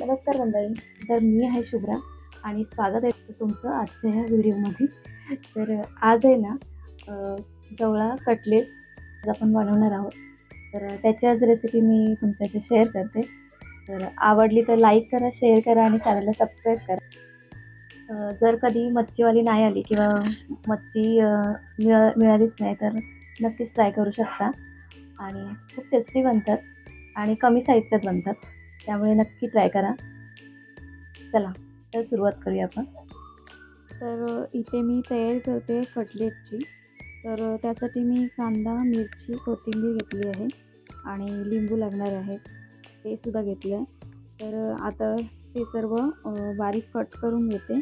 नमस्कार मंडळी. तर मी आहे शुभ्रा आणि स्वागत आहे तुमचं आजच्या ह्या व्हिडिओमध्ये. तर आज आहे ना जवळा कटलेट्स आपण बनवणार आहोत. तर त्याच्याच रेसिपी मी तुमच्याशी शेअर करते. तर आवडली तर लाईक करा, शेअर करा आणि चॅनलला सबस्क्राईब करा. जर कधी मच्छीवाली नाही आली किंवा मच्छी मिळालीच नाही तर नक्कीच ट्राय करू शकता आणि खूप टेस्टी बनतात आणि कमी साहित्यात बनतात. त्यामुळे नक्की ट्राय करा. चला तर सुरुवात करूया आपण. तर इथे मी तयारी करते कटलेटची. तर त्यासाठी मी कांदा, मिरची, कोथिंबीर घेतली आहे आणि लिंबू लागणार आहे ते सुद्धा घेतलं आहे. तर आता ते सर्व बारीक कट करून घेते.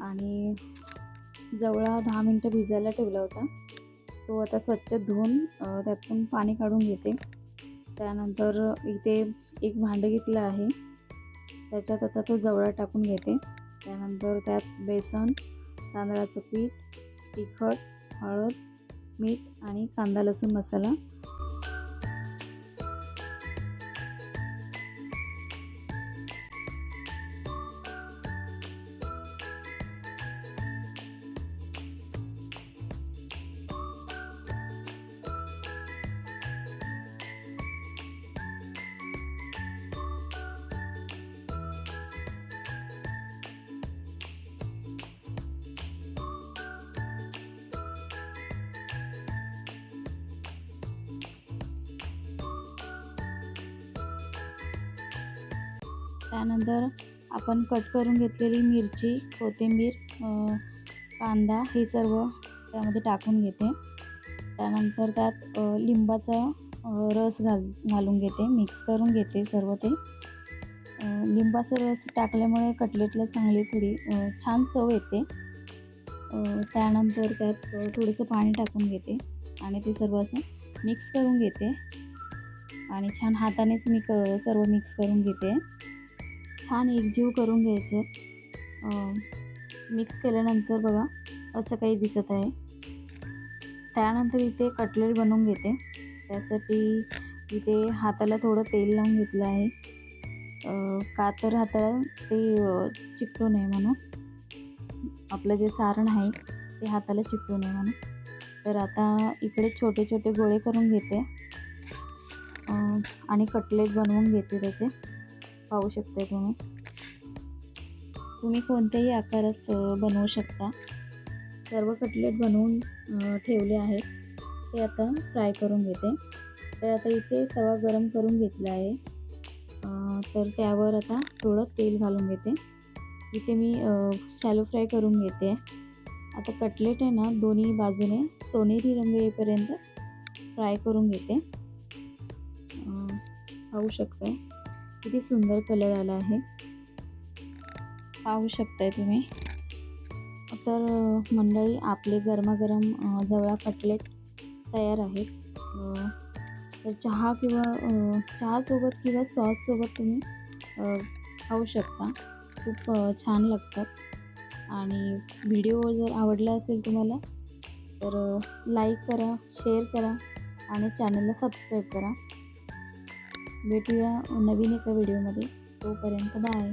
आणि जवळा 10 मिनटं भिजायला ठेवला होता. तो आता स्वच्छ धुवून त्यातून पाणी काढून घेते. त्यानंतर इथे एक भांडं घेतलं आहे. त्याच्यात आता तो जवळा टाकून घेते. त्यानंतर त्यात बेसन, तांदळाचं पीठ, तिखट, हळद, मीठ आणि कांदा लसूण मसाला. त्यानंतर आपण कट करून घेतलेली मिरची, कोथिंबीर, कांदा हे सर्व त्यामध्ये टाकून घेते. त्यानंतर त्यात लिंबाचा रस घालून घेते. मिक्स करून घेते सर्व ते. लिंबाचा रस टाकल्यामुळे कटलेटला चांगली थोडी छान चव येते. त्यानंतर त्यात थोडंसं पाणी टाकून घेते आणि ते सर्व असं मिक्स करून घेते आणि छान हातानेच मी सर्व मिक्स करून घेते. छान एकजीव करून घ्यायचे. मिक्स केल्यानंतर बघा असं काही दिसत आहे. त्यानंतर इथे कटलेट बनवून घेते. त्यासाठी इथे हाताला थोडं तेल लावून घेतलं आहे. का तर हाताला ते चिकटू नये म्हणून. आपलं जे सारण आहे ते हाताला चिकटू नये म्हणून. तर आता इकडे छोटे छोटे गोळे करून घेते आणि कटलेट बनवून घेते त्याचे. पाहू शकता तुम्ही कोणत्याही आकारात बनवू शकता. सर्व कटलेट बनवून ठेवले आहेत. ते आता फ्राय करून घेते. तर आता इथे तवा गरम करून घेतला आहे. तर त्यावर आता थोडं तेल घालून घेते. इथे मी शॅलो फ्राय करून घेते. आता कटलेट आहे ना दोन्ही बाजूने सोनेरी रंग येईपर्यंत फ्राय करून घेते. पाहू शकताय किती सुंदर कलर आला आहे. पाहू शकताय तुम्ही. तर मंडळी आपले गरमागरम जवळा कटलेट तयार आहेत. तर चहासोबत किंवा सॉससोबत तुम्ही खाऊ शकता. खूप छान लागतात. आणि व्हिडिओ जर आवडला असेल तुम्हाला तर लाईक करा, शेअर करा आणि चॅनलला सबस्क्राईब करा. भेटूया नवीन एका व्हिडिओमध्ये. तोपर्यंत बाय.